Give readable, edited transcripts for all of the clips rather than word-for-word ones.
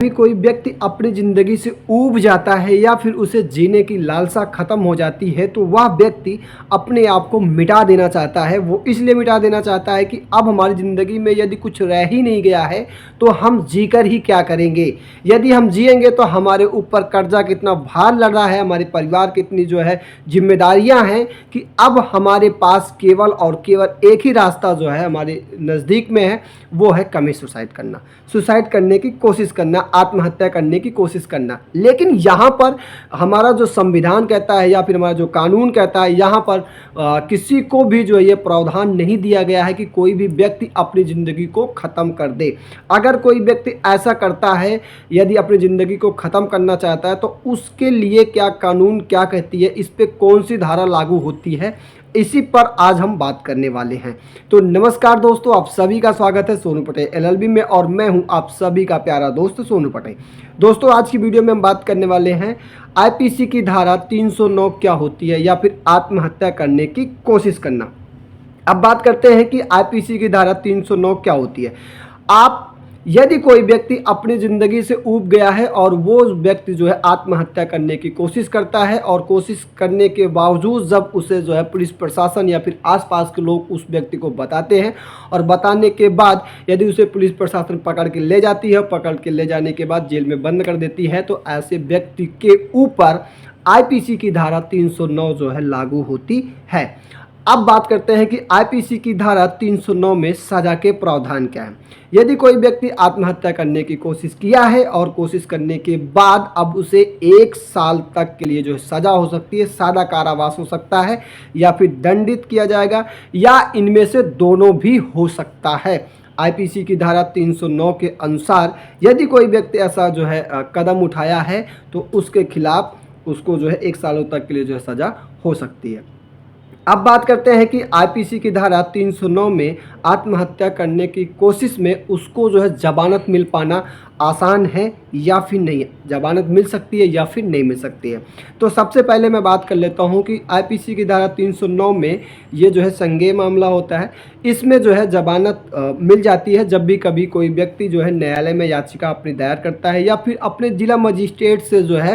भी कोई व्यक्ति अपनी ज़िंदगी से ऊब जाता है या फिर उसे जीने की लालसा ख़त्म हो जाती है तो वह व्यक्ति अपने आप को मिटा देना चाहता है। वो इसलिए मिटा देना चाहता है कि अब हमारी ज़िंदगी में यदि कुछ रह ही नहीं गया है तो हम जीकर ही क्या करेंगे। यदि हम जिएंगे तो हमारे ऊपर कर्जा कितना भार लग रहा है, हमारे परिवार कितनी जो है जिम्मेदारियां हैं कि अब हमारे पास केवल और केवल एक ही रास्ता जो है हमारे नज़दीक में है, वो है कभी सुसाइड करना, सुसाइड करने की कोशिश करना, आत्महत्या करने की कोशिश करना। लेकिन यहाँ पर हमारा जो संविधान कहता है या फिर हमारा जो कानून कहता है, यहाँ पर किसी को भी जो ये प्रावधान नहीं दिया गया है कि कोई भी व्यक्ति अपनी ज़िंदगी को ख़त्म कर दे। अगर कोई व्यक्ति ऐसा करता है, यदि अपनी ज़िंदगी को ख़त्म करना चाहता है तो उसके लिए क्या कानून क्या कहती है, इस पर कौन सी धारा लागू होती है, इसी पर आज हम बात करने वाले हैं। तो नमस्कार दोस्तों, आप सभी का स्वागत है सोनू पटेल एलएलबी में और मैं हूं आप सभी का प्यारा दोस्त सोनू पटेल। दोस्तों आज की वीडियो में हम बात करने वाले हैं आईपीसी की धारा 309 क्या होती है या फिर आत्महत्या करने की कोशिश करना। अब बात करते हैं कि आईपीसी की धारा 309 क्या होती है। आप यदि कोई व्यक्ति अपनी ज़िंदगी से ऊब गया है और वो व्यक्ति जो है आत्महत्या करने की कोशिश करता है और कोशिश करने के बावजूद जब उसे जो है पुलिस प्रशासन या फिर आसपास के लोग उस व्यक्ति को बताते हैं और बताने के बाद यदि उसे पुलिस प्रशासन पकड़ के ले जाती है, पकड़ के ले जाने के बाद जेल में बंद कर देती है, तो ऐसे व्यक्ति के ऊपर आईपीसी की धारा 309 जो है लागू होती है। अब बात करते हैं कि आईपीसी की धारा 309 में सज़ा के प्रावधान क्या है। यदि कोई व्यक्ति आत्महत्या करने की कोशिश किया है और कोशिश करने के बाद अब उसे 1 साल तक के लिए जो है सज़ा हो सकती है, सादा कारावास हो सकता है या फिर दंडित किया जाएगा या इनमें से दोनों भी हो सकता है। आईपीसी की धारा 309 के अनुसार यदि कोई व्यक्ति ऐसा जो है कदम उठाया है तो उसके खिलाफ उसको जो है 1 सालों तक के लिए जो है सज़ा हो सकती है। अब बात करते हैं कि आईपीसी की धारा 309 में आत्महत्या करने की कोशिश में उसको जो है जमानत मिल पाना आसान है या फिर नहीं है, जमानत मिल सकती है या फिर नहीं मिल सकती है। तो सबसे पहले मैं बात कर लेता हूं कि आईपीसी की धारा 309 में ये जो है संज्ञेय मामला होता है। इसमें जो है जमानत मिल जाती है जब भी कभी कोई व्यक्ति जो है न्यायालय में याचिका अपनी दायर करता है या फिर अपने जिला मजिस्ट्रेट से जो है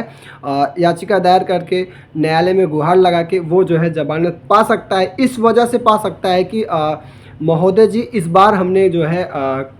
याचिका दायर करके न्यायालय में गुहार लगा के वो जो है जमानत पा सकता है। इस वजह से पा सकता है कि महोदय जी इस बार हमने जो है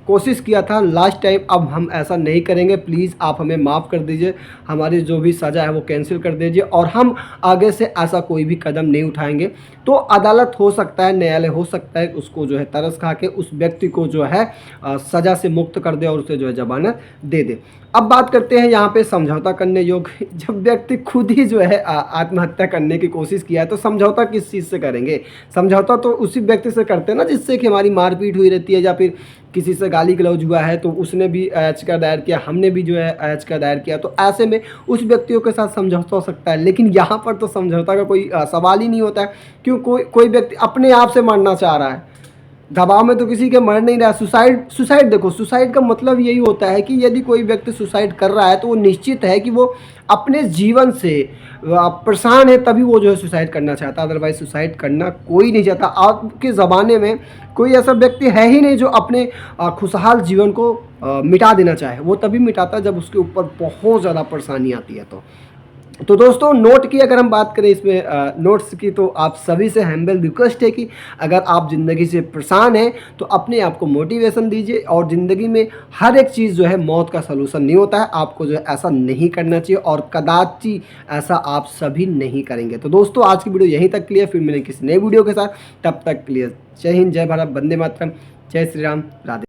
कोशिश किया था लास्ट टाइम, अब हम ऐसा नहीं करेंगे, प्लीज़ आप हमें माफ़ कर दीजिए, हमारी जो भी सज़ा है वो कैंसिल कर दीजिए और हम आगे से ऐसा कोई भी कदम नहीं उठाएंगे। तो अदालत हो सकता है, न्यायालय हो सकता है उसको जो है तरस खा के उस व्यक्ति को जो है सज़ा से मुक्त कर दे और उसे जो है जमानत दे दे। अब बात करते हैं यहाँ पे समझौता करने योग्य। जब व्यक्ति खुद ही जो है आत्महत्या करने की कोशिश किया है तो समझौता किस चीज़ से करेंगे। समझौता तो उसी व्यक्ति से करते हैं ना जिससे कि हमारी मारपीट हुई रहती है या फिर किसी से गाली गलौज हुआ है तो उसने भी याचिका दायर किया, हमने भी जो है याचिका दायर किया, तो ऐसे में उस व्यक्तियों के साथ समझौता हो सकता है। लेकिन यहाँ पर तो समझौता का कोई सवाल ही नहीं होता है। क्यों कोई व्यक्ति अपने आप से मरना चाह रहा है, दबाव में तो किसी के मर नहीं रहा। सुसाइड देखो, सुसाइड का मतलब यही होता है कि यदि कोई व्यक्ति सुसाइड कर रहा है तो वो निश्चित है कि वो अपने जीवन से परेशान है, तभी वो जो है सुसाइड करना चाहता है। अदरवाइज सुसाइड करना कोई नहीं चाहता। आज के ज़माने में कोई ऐसा व्यक्ति है ही नहीं जो अपने खुशहाल जीवन को मिटा देना चाहे। वो तभी मिटाता है जब उसके ऊपर बहुत ज़्यादा परेशानी आती है। तो दोस्तों नोट की अगर हम बात करें इसमें नोट्स की, तो आप सभी से हम्बल रिक्वेस्ट है कि अगर आप ज़िंदगी से परेशान हैं तो अपने आप को मोटिवेशन दीजिए। और ज़िंदगी में हर एक चीज़ जो है मौत का सलूशन नहीं होता है, आपको जो है ऐसा नहीं करना चाहिए और कदापि ऐसा आप सभी नहीं करेंगे। तो दोस्तों आज की वीडियो यहीं तक के लिए, फिर मिलेंगे किसी नए वीडियो के साथ। तब तक के लिए जय हिंद, जय भारत, वंदे मातरम, जय श्री राम, राधे।